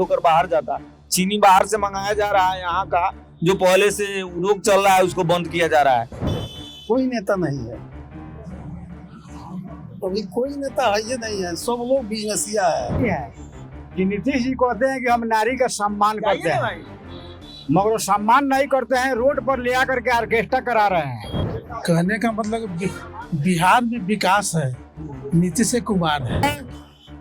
होकर बाहर जाता। चीनी बाहर से मंगाया जा रहा है, यहाँ का जो पहले से उद्योग चल रहा है उसको बंद किया जा रहा है। कोई नेता नहीं है, अभी कोई नेता है ये नहीं है, सब लोग बिजनेसिया है। कि नीतीश जी कहते हैं कि हम नारी का सम्मान करते हैं, मगर वो सम्मान नहीं करते हैं, रोड पर ले आकर के ऑर्केस्ट्रा करा रहे हैं। कहने का मतलब बिहार में विकास है, नीतीश कुमार है।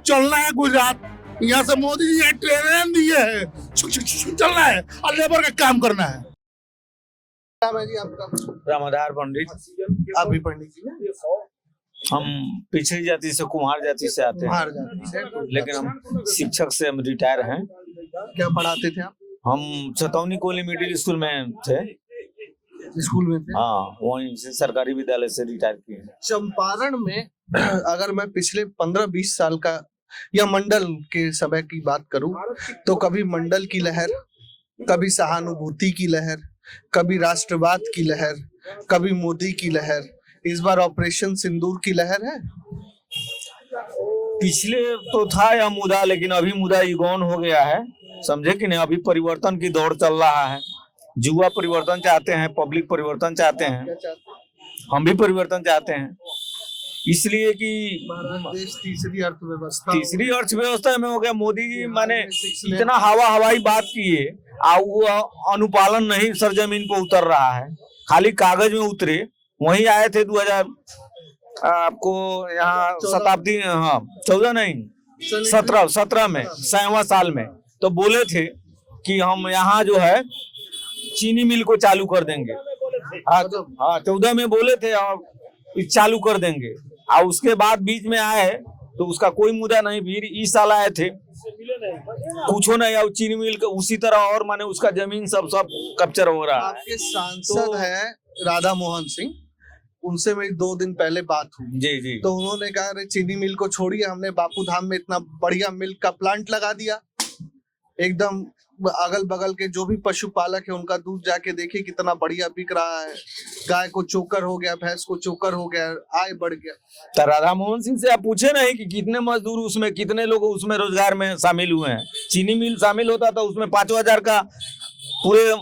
चलना है गुजरात, यहाँ से मोदी जी ट्रेन दिए है, चलना है और लेबर का काम करना है। रामाधार पंडित। आप भी पंडित जी? हम पिछड़ी जाति से, कुम्हार जाति से आते हैं, लेकिन हम शिक्षक से हम रिटायर हैं। क्या पढ़ाते थे आप? हम चतौनी कोली मिडिल स्कूल में थे। स्कूल में थे? हाँ, वहीं से सरकारी विद्यालय से रिटायर किए। चंपारण में अगर मैं पिछले 15-20 साल का या मंडल के समय की बात करूं तो कभी मंडल की लहर, कभी सहानुभूति की लहर, कभी राष्ट्रवाद की लहर, कभी मोदी की लहर, इस बार ऑपरेशन सिंदूर की लहर है। पिछले तो था यह मुद्दा, लेकिन अभी मुद्दा इगॉन हो गया है, समझे कि नहीं। अभी परिवर्तन की दौड़ चल रहा है। युवा परिवर्तन चाहते हैं, पब्लिक परिवर्तन चाहते हैं, हम भी परिवर्तन चाहते हैं। इसलिए कि देश तीसरी अर्थव्यवस्था में हो गया। मोदी जी माने इतना हवाई बात किए, वो अनुपालन नहीं सरजमीन पर उतर रहा है, खाली कागज में उतरे। वहीं आए थे 2000 आपको यहाँ शताब्दी, हाँ 14 नहीं 17 में 100वां साल में, तो बोले थे कि हम यहाँ जो है चीनी मिल को चालू कर देंगे। हाँ 14 में बोले थे और चालू कर देंगे। और उसके बाद बीच में आए तो उसका कोई मुद्दा नहीं। फिर इस साल आए थे, कुछ नहीं, और चीनी मिल के उसी तरह और माने उसका जमीन सब कैप्चर हो रहा है। आपके सांसद है राधा मोहन सिंह, उनसे मेरी 2 दिन पहले बात हुई। जी। तो उन्होंने कहा अरे चीनी मिल को छोड़िए, हमने बापू धाम में इतना बढ़िया मिल्क का प्लांट लगा दिया, एकदम अगल बगल के जो भी पशुपालक है उनका दूध जाके देखिए कितना बढ़िया बिक रहा है। गाय को चोकर हो गया, भैंस को चोकर हो गया, आय बढ़ गया। तो राधा मोहन सिंह से आप पूछे नहीं कि कितने मजदूर उसमें, कितने लोग उसमें रोजगार में शामिल हुए हैं। चीनी मिल शामिल होता तो उसमें 5000 का पूरे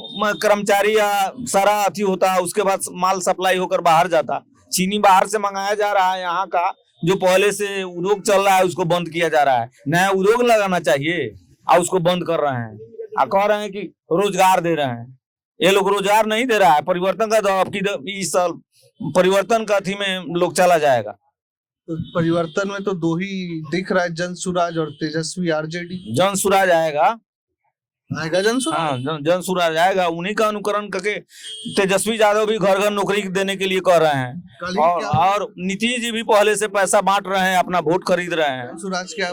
कर्मचारी या सारा अथी होता, उसके बाद माल सप्लाई होकर बाहर जाता। चीनी बाहर से मंगाया जा रहा है, यहाँ का जो पहले से उद्योग चल रहा है उसको बंद किया जा रहा है। नया उद्योग लगाना चाहिए और उसको बंद कर रहे हैं, कह रहे हैं कि रोजगार दे रहे हैं। ये लोग रोजगार नहीं दे रहा है। परिवर्तन का दौर, इस साल परिवर्तन का अथी में लोग चला जाएगा। तो परिवर्तन में तो 2 ही दिख रहा है, जनसुराज और तेजस्वी आरजेडी। जनसुराज आएगा जनसुराज। हाँ, जनसुराज आएगा। उन्हीं का अनुकरण करके तेजस्वी यादव भी घर घर नौकरी देने के लिए कह रहे हैं, और नीतीश जी भी पहले से पैसा बांट रहे हैं, अपना वोट खरीद रहे हैं। जनसुराज क्या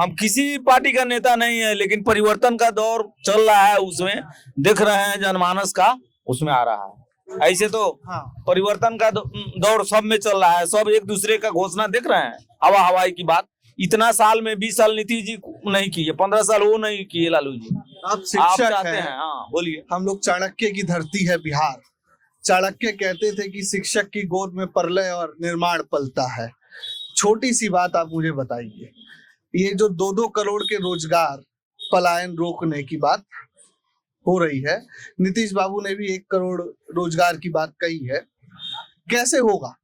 हम किसी पार्टी का नेता नहीं है, लेकिन परिवर्तन का दौर चल रहा है, उसमें देख रहे हैं जनमानस का उसमें आ रहा है। ऐसे तो परिवर्तन का दौर सब में चल रहा है, सब एक दूसरे का घोषणा देख रहे हैं। हवाई की बात इतना साल में 20 साल नीतीश जी नहीं किए, 15 साल वो नहीं किए लालू जी। आप शिक्षक हैं। हाँ बोलिए। हम लोग चाणक्य की धरती है बिहार। चाणक्य कहते थे कि शिक्षक की गोद में प्रलय और निर्माण पलता है। छोटी सी बात आप मुझे बताइए, ये जो 2-2 करोड़ के रोजगार पलायन रोकने की बात हो रही है, नीतीश बाबू ने भी 1 करोड़ रोजगार की बात कही है, कैसे होगा?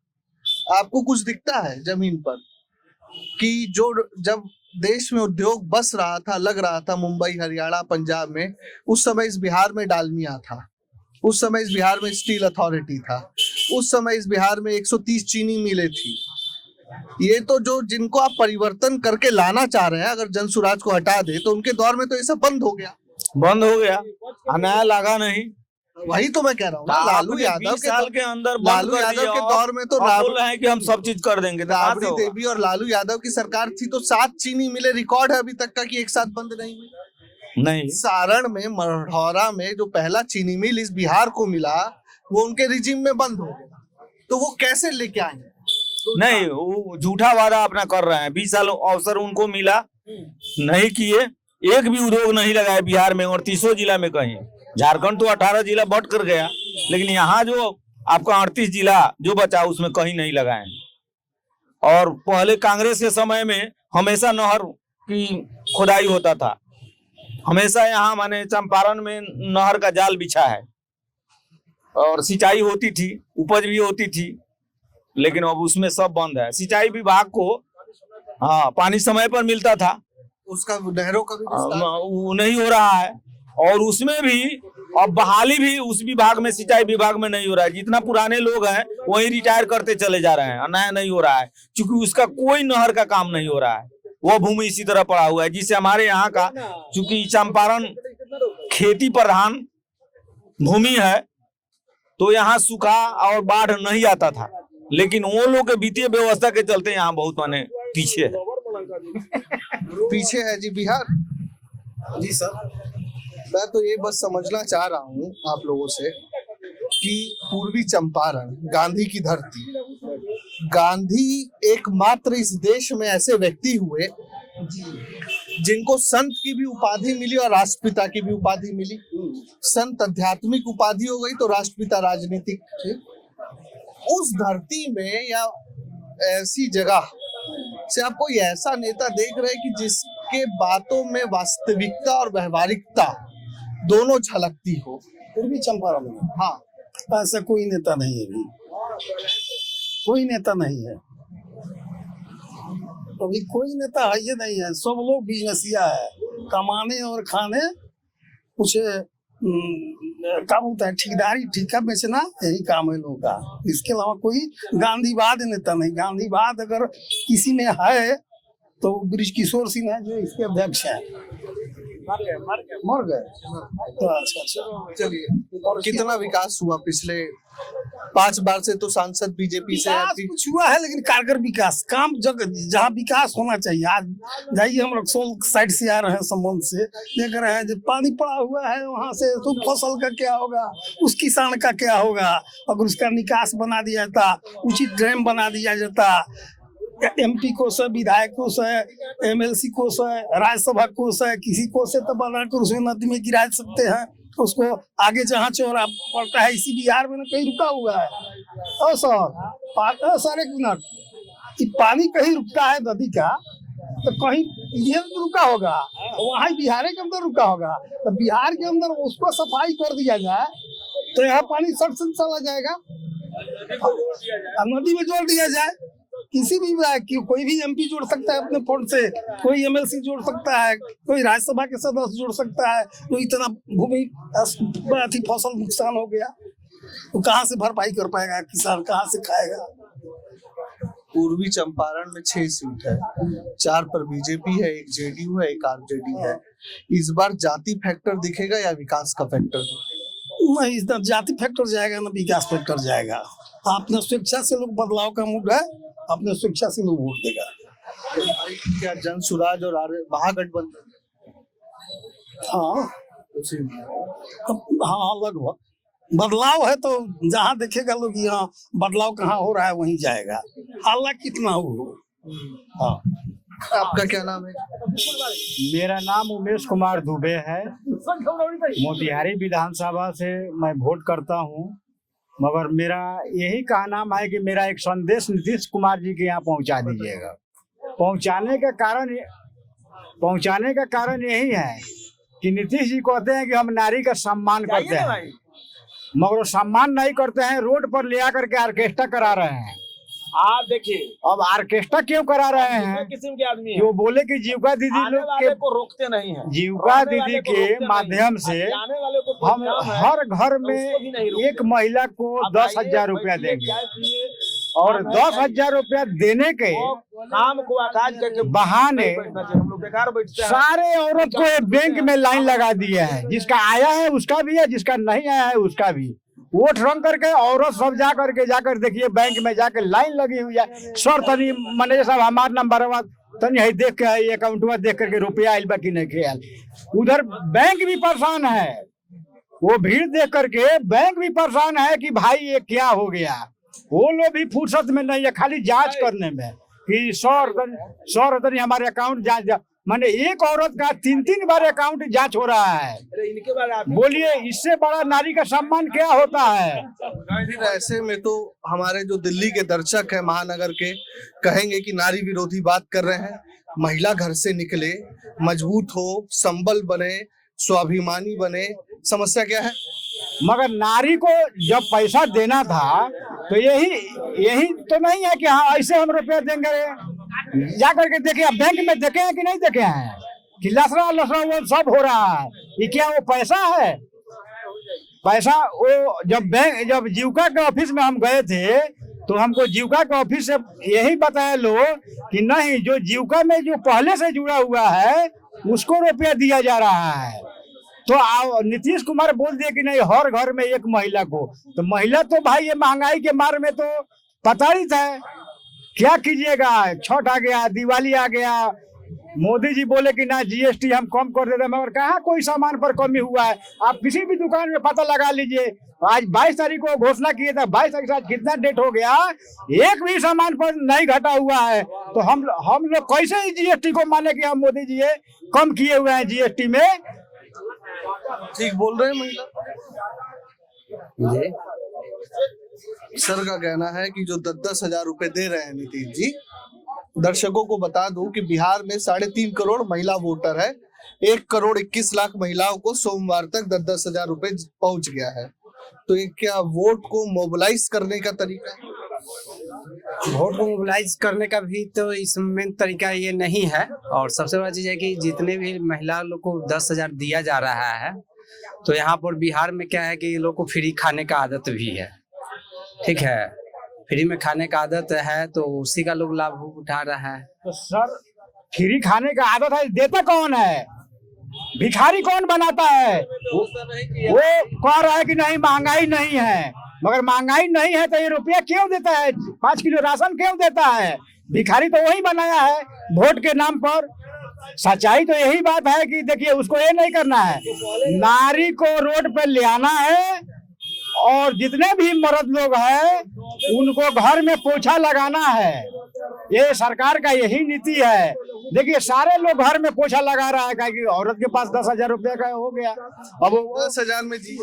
आपको कुछ दिखता है जमीन पर कि जो जब देश में उद्योग बस रहा था, लग रहा था मुंबई, हरियाणा, पंजाब में, उस समय इस बिहार में डालमिया था, उस समय इस बिहार में स्टील अथॉरिटी था, उस समय इस बिहार में 130 चीनी मिलें थी। ये तो जो जिनको आप परिवर्तन करके लाना चाह रहे हैं, अगर जनसुराज को हटा दे तो उनके दौर में तो ये सब बंद हो गया, नया लगा नहीं। वही तो मैं कह रहा हूँ। लालू यादव के अंदर लालू यादव के दौर में तो बोल रहे हैं कि हम सब चीज कर देंगे। राबड़ी देवी और लालू यादव की सरकार थी तो 7 चीनी मिले रिकॉर्ड है अभी तक का कि एक साथ बंद नहीं हुई। नहीं, सारण में मढ़ौरा में जो पहला चीनी मिल इस बिहार को मिला, वो उनके रिजिम में बंद हो गया, तो वो कैसे लेके आएंगे? नहीं, वो झूठा वादा अपना कर रहे हैं। 20 साल अवसर उनको मिला, नहीं किए, एक भी उद्योग नहीं लगाए बिहार में, और 30 जिला में कहीं। झारखंड तो 18 जिला बट कर गया, लेकिन यहाँ जो आपका 38 जिला जो बचा उसमें कहीं नहीं लगाए। और पहले कांग्रेस के समय में हमेशा नहर की खुदाई होता था। हमेशा यहाँ माने चंपारण में नहर का जाल बिछा है और सिंचाई होती थी, उपज भी होती थी, लेकिन अब उसमें सब बंद है। सिंचाई विभाग को हाँ पानी समय पर मिलता था, उसका नहरों का भी विस्तार वो नहीं हो रहा है। और उसमें भी अब बहाली भी उस विभाग में, सिंचाई विभाग में नहीं हो रहा है। जितना पुराने लोग हैं वही रिटायर करते चले जा रहे हैं, नया नहीं हो रहा है, क्योंकि उसका कोई नहर का काम नहीं हो रहा है। वो भूमि इसी तरह पड़ा हुआ है, जिससे हमारे यहाँ का, चूंकि चंपारण खेती प्रधान भूमि है, तो यहाँ सूखा और बाढ़ नहीं आता था। लेकिन वो लोग के वित्तीय व्यवस्था के चलते यहाँ बहुत माने पीछे है जी बिहार। जी सर, मैं तो ये बस समझना चाह रहा हूँ आप लोगों से कि पूर्वी चंपारण गांधी की धरती, गांधी एकमात्र इस देश में ऐसे व्यक्ति हुए जिनको संत की भी उपाधि मिली और राष्ट्रपिता की भी उपाधि मिली। संत आध्यात्मिक उपाधि हो गई तो राष्ट्रपिता राजनीतिक थे। उस धरती में या ऐसी जगह से आप कोई ऐसा नेता देख रहे हैं कि जिसके बातों में वास्तविकता और व्यवहारिकता दोनों झलकती हो? पूर्वी चंपारण में हाँ, ऐसा कोई नेता नहीं है अभी, कोई नेता नहीं है अभी, कोई नेता है ये नहीं है। सब लोग बिजनेसिया है, कमाने और खाने, कुछ काम होता है, ठेकेदारी, ठेका बेचना, यही काम है लोगों का। इसके अलावा कोई गांधीवाद नेता नहीं। गांधीवाद अगर किसी में है तो बृज किशोर सिंह है जो इसके अध्यक्ष हैं। मर गए तो अच्छा। चलिए, और कितना विकास हुआ पिछले 5 बार से? तो सांसद बीजेपी से कुछ हुआ है, लेकिन कारगर विकास, काम जहाँ विकास होना चाहिए। आज जाइए, हम रक्सौल साइड से आ रहे हैं, संबंध से देख रहे हैं, जब पानी पड़ा हुआ है वहाँ से, तो फसल का क्या होगा, उस किसान का क्या होगा? अगर उसका निकास बना दिया जाता, उचित ड्रेन बना दिया जाता, MP कोष है, विधायक कोष है, MLC कोष है, राज्यसभा कोष है, किसी कोष से तो बनाकर उसमें नदी में गिरा सकते हैं। उसको आगे जहाँ चौरा पड़ता है, इसी बिहार में कहीं रुका हुआ है। और सर एक मिनट, पानी कहीं रुकता है नदी का, तो कहीं ये रुका होगा, वहाँ बिहार के अंदर रुका होगा। तो बिहार के अंदर उसको सफाई कर दिया जाए तो यहाँ पानी सट से चला जाएगा, नदी में जोड़ दिया जाए। किसी भी कोई भी MP जोड़ सकता है अपने फंड से, कोई MLC जोड़ सकता है, कोई राज्यसभा के सदस्य जोड़ सकता है। तो इतना भूमि फसल नुकसान हो गया तो कहाँ से भरपाई कर पाएगा किसान, कहाँ से खाएगा? पूर्वी चंपारण में 6 सीट है, 4 पर बीजेपी है, 1 JDU है, 1 RJD है। इस बार जाति फैक्टर दिखेगा या विकास का फैक्टर? नहीं, इस बार जाति फैक्टर जाएगा ना विकास फैक्टर जाएगा। आपने स्वेच्छा से लोग बदलाव का मूड है, अपने स्वेच्छा से लोग वोट देगा। क्या जन सुराज और महागठबंधन? हाँ हाँ, लगभग बदलाव है, तो जहाँ देखेगा लोग यहाँ बदलाव कहाँ हो रहा है वहीं जाएगा, हल्ला कितना हो। हाँ, आपका क्या नाम है? मेरा नाम उमेश कुमार दुबे है। मोतिहारी विधानसभा से मैं वोट करता हूँ, मगर मेरा यही कहना है कि मेरा एक संदेश नीतीश कुमार जी के यहाँ पहुँचा दीजिएगा। पहुँचाने का कारण यही है कि नीतीश जी कहते हैं कि हम नारी का सम्मान करते हैं, मगर वो सम्मान नहीं करते हैं, रोड पर ले आकर के ऑर्केस्ट्रा करा रहे हैं। आप देखिए, अब ऑर्केस्ट्रा क्यों करा रहे हैं? किस्म के आदमी कि वो बोले कि जीविका दीदी लोग के को रोकते नहीं है, जीविका दीदी के माध्यम से हम हर घर में एक महिला को 10,000 रुपया देंगे, और 10,000 रुपया देने के काम को काज करके बहाने हम लोग बेकार बैठते हैं। सारे औरत को बैंक में लाइन लगा दिया है, जिसका आया है उसका भी है, जिसका नहीं आया है उसका भी। वोट रंग करके औरत सब जाकर देखिए बैंक में जाकर लाइन लगी हुई है। सर तनी मैनेजर साहब हमारा नंबर तनी है देख के अकाउंट में देख करके रुपया आयल बा कि नहीं आयल। उधर बैंक भी परेशान है, वो भीड़ देख करके बैंक भी परेशान है कि भाई ये क्या हो गया। वो लोग भी फुर्सत में नहीं है, खाली जांच करने में कि सर तनी हमारे अकाउंट जांच माने एक औरत का 3-3 बार अकाउंट जांच हो रहा है। बोलिए इससे बड़ा नारी का सम्मान क्या होता है? फिर ऐसे में तो हमारे जो दिल्ली के दर्शक है महानगर के कहेंगे कि नारी विरोधी बात कर रहे हैं। महिला घर से निकले, मजबूत हो, संबल बने, स्वाभिमानी बने, समस्या क्या है? मगर नारी को जब पैसा देना था तो यही तो नहीं है कि हाँ ऐसे हम रुपया देंगे। जा करके देखे, अब बैंक में देखे हैं कि नहीं देखे हैं कि लसरा लसरा वो सब हो रहा है। ये क्या वो पैसा है? पैसा वो जब जीविका के ऑफिस में हम गए थे तो हमको जीविका के ऑफिस से यही बताया लोग कि नहीं, जो जीविका में जो पहले से जुड़ा हुआ है उसको रुपया दिया जा रहा है। तो नीतीश कुमार बोल दिए कि नहीं हर घर में एक महिला को, तो महिला तो भाई ये महंगाई के मार में तो प्रताड़ित है। क्या कीजिएगा, छठ आ गया, दिवाली आ गया, मोदी जी बोले कि ना जीएसटी हम कम कर देते हैं, मगर कहाँ कोई सामान पर कमी हुआ है? आप किसी भी दुकान में पता लगा लीजिए। आज 22 तारीख को घोषणा किए थे, 22 तारीख से कितना डेट हो गया, एक भी सामान पर नहीं घटा हुआ है। तो हम लोग कैसे जीएसटी को माने कि हम मोदी जी कम किए हुए हैं जीएसटी में? ठीक बोल रहे हैं महिला जी। सर का कहना है कि जो 10-10 हजार रुपए दे रहे हैं नीतीश जी, दर्शकों को बता दूं कि बिहार में 3.5 करोड़ महिला वोटर है। 1 करोड़ 21 लाख महिलाओं को सोमवार तक 10-10 हजार रुपए पहुंच गया है। तो ये क्या वोट को मोबिलाइज करने का तरीका है? वोट को मोबिलाइज करने का भी तो इसमें तरीका ये नहीं है। और सबसे बड़ा चीज है कि जितने भी महिला लोग को 10,000 दिया जा रहा है, तो यहाँ पर बिहार में क्या है कि ये लोग को फ्री खाने का आदत भी है। ठीक है, फ्री में खाने का आदत है तो उसी का लोग लाभ उठा रहा है। तो सर फ्री खाने का आदत है, देता कौन है? भिखारी कौन बनाता है? वो कह रहा है कि नहीं महंगाई नहीं है, मगर महंगाई नहीं है तो ये रुपया क्यों देता है? 5 किलो राशन क्यों देता है? भिखारी तो वही बनाया है वोट के नाम पर। सच्चाई तो यही बात है कि देखिए उसको ये नहीं करना है, नारी को रोड पे ले आना है और जितने भी मर्द लोग हैं उनको घर में पोछा लगाना है। ये सरकार का यही नीति है। देखिए सारे लोग घर में पोछा लगा रहा है कि औरत के पास 10,000 रुपया का हो गया। अब 10,000 में जी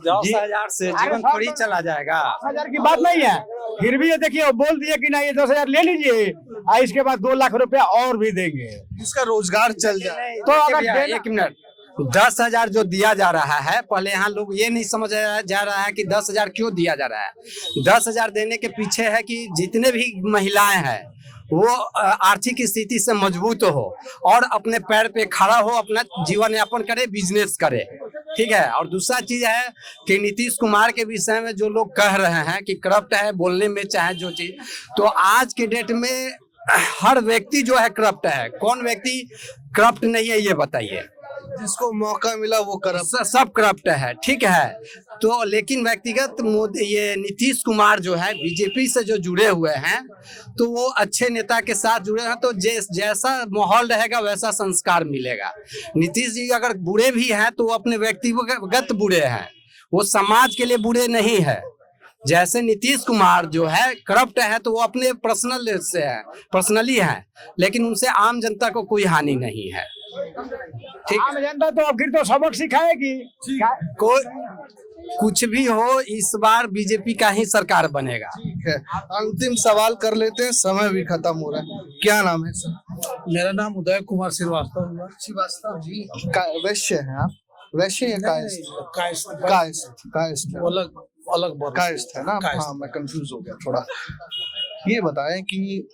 10,000 से जीवन थोड़ी चला जाएगा। 10,000 की बात नहीं है, फिर भी ये देखिए बोल दिए कि नहीं ये 10,000 ले लीजिए और इसके बाद 2 लाख रुपया और भी देंगे, जिसका रोजगार चल जाए। तो अगर 1 मिनट, 10,000 जो दिया जा रहा है, पहले यहाँ लोग ये नहीं समझ जा रहा है कि 10,000 क्यों दिया जा रहा है। 10,000 देने के पीछे है कि जितने भी महिलाएं हैं वो आर्थिक स्थिति से मजबूत हो और अपने पैर पे खड़ा हो, अपना जीवन यापन करे, बिजनेस करे। ठीक है। और दूसरा चीज है कि नीतीश कुमार के विषय में जो लोग कह रहे हैं कि करप्ट है बोलने में, चाहे जो चीज, तो आज के डेट में हर व्यक्ति जो है करप्ट है। कौन व्यक्ति करप्ट नहीं है ये बताइए? जिसको मौका मिला वो करप्ट, सब करप्ट है। ठीक है। तो लेकिन व्यक्तिगत ये नीतीश कुमार जो है बीजेपी से जो जुड़े हुए हैं, तो वो अच्छे नेता के साथ जुड़े हैं, तो जैसा माहौल रहेगा वैसा संस्कार मिलेगा। नीतीश जी अगर बुरे भी हैं तो वो अपने व्यक्तिगत बुरे हैं, वो समाज के लिए बुरे नहीं है। जैसे नीतीश कुमार जो है करप्ट है तो वो अपने पर्सनली है, लेकिन उनसे आम जनता को कोई हानि नहीं है। ठीक, आम जनता तो फिर तो सबक सिखाएगी। कोई कुछ भी हो, इस बार बीजेपी का ही सरकार बनेगा। ठीक है। अंतिम सवाल कर लेते हैं, समय भी खत्म हो रहा है। क्या नाम है सर? मेरा नाम उदय कुमार श्रीवास्तव। श्रीवास्तव जी, वैश्य हैं आप? वैश्य या कायस्थ? कायस्थ अलग कायस्थ है ना? हाँ, मैं कंफ्यूज हो गया थोड़ा। ये बताएं कि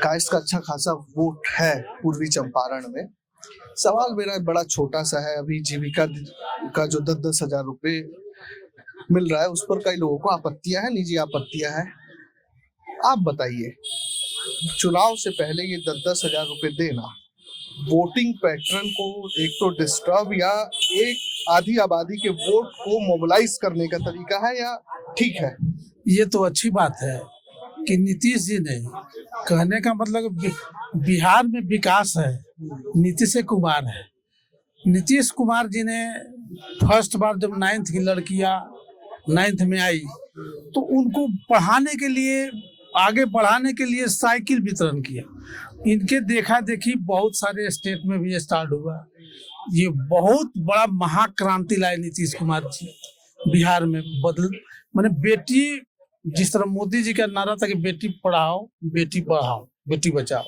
कायस्थ का अच्छा खासा वोट है पूर्वी चंपारण में। सवाल मेरा बड़ा छोटा सा है, अभी जीविका का जो 10-10 हजार रुपए मिल रहा है उस पर कई लोगों को आपत्तियां हैं, निजी आपत्तियां हैं। आप बताइए, चुनाव से पहले ये 10-10 हजार रुपए देना वोटिंग पैटर्न को एक तो डिस्टर्ब या एक आधी आबादी के वोट को मोबिलाइज करने का तरीका है या ठीक है? ये तो अच्छी बात है कि नीतीश जी ने, कहने का मतलब बिहार में विकास है, नीतीश कुमार है। नीतीश कुमार जी ने फर्स्ट बार जब 9th की लड़कियां 9th में आई तो उनको पढ़ाने के लिए आगे बढ़ाने के लिए साइकिल वितरण किया। इनके देखा देखी बहुत सारे स्टेट में भी स्टार्ट हुआ। ये बहुत बड़ा महाक्रांति लाए नीतीश कुमार जी बिहार में। माने बेटी, जिस तरह मोदी जी का नारा था कि बेटी पढ़ाओ बेटी बढ़ाओ बेटी बचाओ,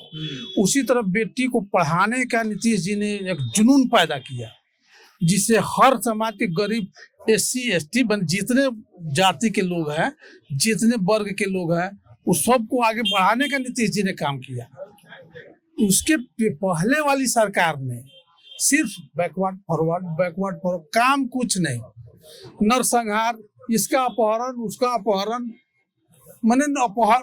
उसी तरह बेटी को पढ़ाने का नीतीश जी ने एक जुनून पैदा किया, जिससे हर समाज के गरीब, SC ST जितने जाति के लोग हैं, जितने वर्ग के लोग हैं, उस सबको आगे बढ़ाने का नीतीश जी ने काम किया। उसके पहले वाली सरकार ने सिर्फ बैकवर्ड फॉरवर्ड काम कुछ नहीं, नरसंहार, इसका अपहरण उसका अपहरण, माने अपहरण।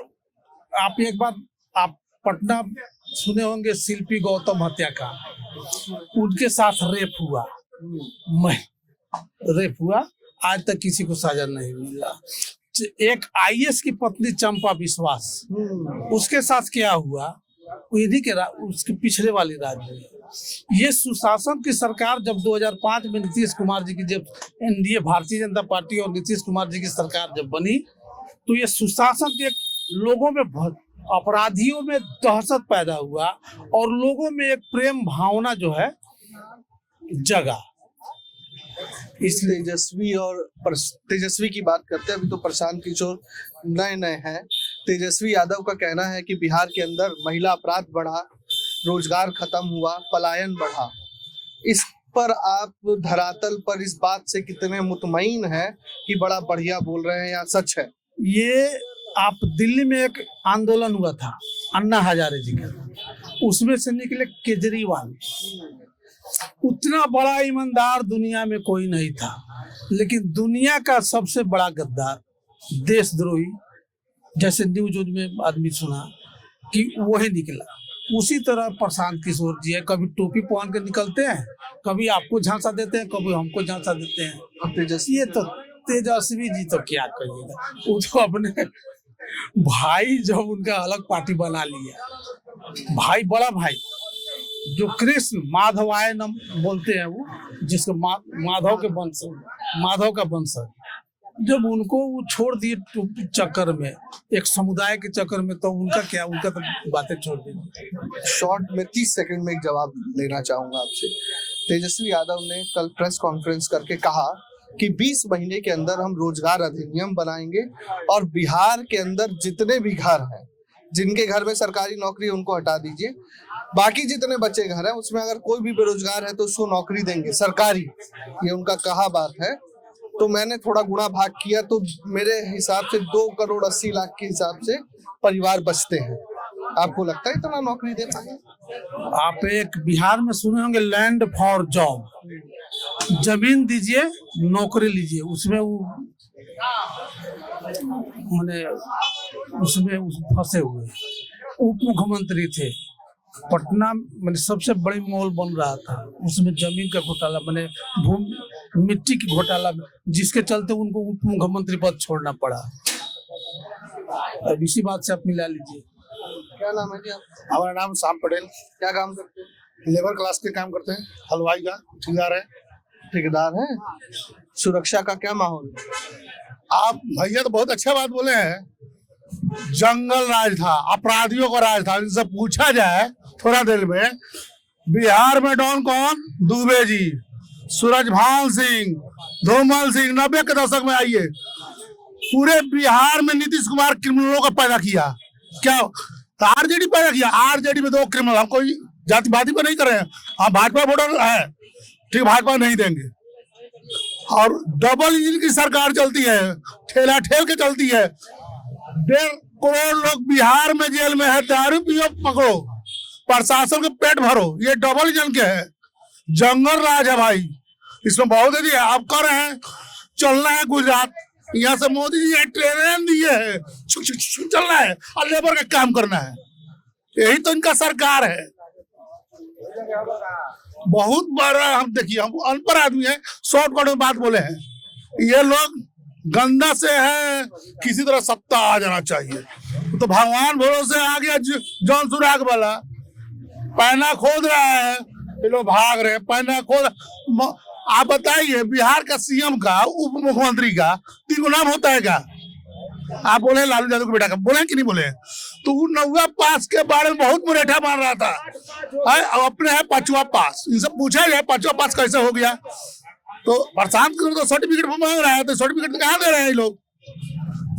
आप एक बार आप पटना सुने होंगे शिल्पी गौतम हत्याकांड, उनके साथ रेप हुआ, आज तक किसी को सजा नहीं मिला। एक IAS की पत्नी चंपा विश्वास, उसके साथ क्या हुआ, इन्हीं के उसके पिछले वाले राज्य में। ये सुशासन की सरकार जब 2005 में नीतीश कुमार जी की, जब NDA भारतीय जनता पार्टी और नीतीश कुमार जी की सरकार जब बनी, तो ये सुशासन के लोगों में, अपराधियों में दहशत पैदा हुआ और लोगों में एक प्रेम भावना जो है जगा। इस तेजस्वी की बात करते हैं। अभी तो प्रशांत किशोर नए हैं। तेजस्वी यादव का कहना है कि बिहार के अंदर महिला अपराध बढ़ा, रोजगार खत्म हुआ, पलायन बढ़ा। इस पर आप धरातल पर इस बात से कितने मुतमईन हैं कि बड़ा बढ़िया बोल रहे हैं या सच है? ये आप दिल्ली में एक आंदोलन हुआ था अन्ना हजारे जी का, उसमें से निकले केजरीवाल। उतना बड़ा ईमानदार दुनिया में कोई नहीं था, लेकिन दुनिया का सबसे बड़ा गद्दार, देशद्रोही, जैसे न्यूज में आदमी सुना कि वही निकला। उसी तरह प्रशांत किशोर जी है, कभी टोपी पहन के निकलते हैं, कभी आपको झांसा देते हैं, कभी हमको झांसा देते हैं। ये तो तेजस्वी जी तो क्या कहिएगा, वो तो अपने भाई जब उनका अलग पार्टी बना लिया, भाई बड़ा भाई जो कृष्ण माधवाय नाम बोलते हैं, वो जिसको माधव के वंश, माधव का वंशज, जब उनको वो छोड़ दिए चक्कर में, एक समुदाय के चक्कर में, तो उनका क्या, उनका तो बातें छोड़ दी। शॉर्ट में 30 सेकंड में एक जवाब लेना चाहूंगा आपसे। तेजस्वी यादव ने कल प्रेस कॉन्फ्रेंस करके कहा कि 20 महीने के अंदर हम रोजगार अधिनियम बनाएंगे और बिहार के अंदर जितने भी घर हैं, जिनके घर में सरकारी नौकरी है उनको हटा दीजिए, बाकी जितने बच्चे घर हैं उसमें अगर कोई भी बेरोजगार है तो उसको नौकरी देंगे सरकारी। ये उनका कहा बात है। तो मैंने थोड़ा गुणा भाग किया तो मेरे हिसाब से 2 करोड़ 80 लाख के हिसाब से परिवार बचते हैं। आपको लगता है इतना नौकरी दे पाएंगे? आप एक बिहार में सुने होंगे लैंड फॉर जॉब, जमीन दीजिए नौकरी लीजिए, उसमें वो मैंने उसमें फंसे हुए। उप मुख्यमंत्री थे, पटना में सबसे बड़ी मॉल बन रहा था, उसमें जमीन का घोटाला, मैंने मिट्टी की घोटाला, जिसके चलते उनको उप मुख्यमंत्री पद छोड़ना पड़ा। अब इसी बात से आप मिला लीजिए। क्या नाम है जी आप? हमारा नाम श्याम पटेल। क्या काम करते हैं? लेबर क्लास के काम करते हैं, हलवाई का ठेकेदार है। ठेकेदार है। सुरक्षा का क्या माहौल है? आप भैया तो बहुत अच्छा बात बोले हैं। जंगल राज था, अपराधियों का राज था। इनसे पूछा जाए थोड़ा देर में, बिहार में डॉन कौन? दुबे जी, सूरजभान सिंह, धूमल सिंह। 90 के दशक में आइए, पूरे बिहार में नीतीश कुमार क्रिमिनलों का पैदा किया। क्या आरजेडी पैदा किया? आरजेडी में 2 क्रिमिनल। हम कोई जातिवादी पर नहीं कर रहे हैं, हम भाजपा वोटर है, ठीक, भाजपा नहीं देंगे। और डबल इंजन की सरकार चलती है, ठेला ठेल के चलती है। 1.5 करोड़ लोग बिहार में जेल में है, दारू पियो पकड़ो, प्रशासन के पेट भरो, ये डबल इंजन के है। जंगल राज है भाई, इसमें बहुत है। आप कर रहे हैं, चलना है गुजरात, यहाँ से मोदी जी ट्रेन दिए है, चलना है और लेबर का काम करना है। यही तो इनका सरकार है। बहुत बड़ा, हम देखिए, हम अनपढ़ आदमी है, शॉर्टकट में बात बोले हैं। ये लोग गंदा से है, किसी तरह सत्ता आ जाना चाहिए। तो भगवान भरोसे आ गया जौन सुराग वाला, पैना खोद रहा है, ये लोग भाग रहे हैं, पैना खोद। आप बताइए, बिहार का CM का, उप मुख्यमंत्री का 3 नाम होता है क्या? आप बोले लालू यादव के बेटा का, बोले कि नहीं बोले? तो वो 9वां पास के बारे में बहुत मुरेठा मार रहा था। अब अपने है 5वां पास, इनसे पूछा जाए 5वां पास कैसे हो गया? तो प्रशांत तो सर्टिफिकेट मांग रहा है, तो सर्टिफिकेट कहाँ दे रहे हैं ये लोग?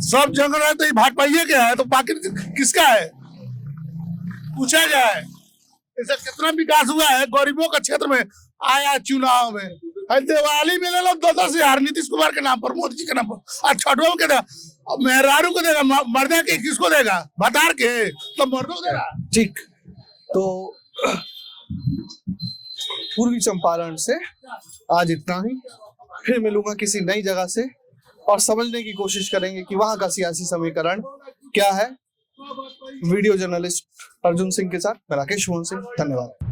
सब जंग रहे तो ये भाजपाइये के है, तो बाकी किसका है? पूछा जाए ऐसा कितना विकास हुआ है गरीबों के क्षेत्र में। आया चुनाव में दिवाली में ले लो 10,000 नीतीश कुमार के नाम पर, मोदी जी के नाम पर, और छठों के देगा, मेहरारू को देगा, मर्दा के किसको देगा? भतार के, तो मर्दों को देगा। ठीक, तो पूर्वी चंपारण से आज इतना ही। फिर मिलूंगा किसी नई जगह से और समझने की कोशिश करेंगे कि वहां का सियासी समीकरण क्या है। वीडियो जर्नलिस्ट अर्जुन सिंह के साथ मैं राकेश मोहन सिंह, धन्यवाद।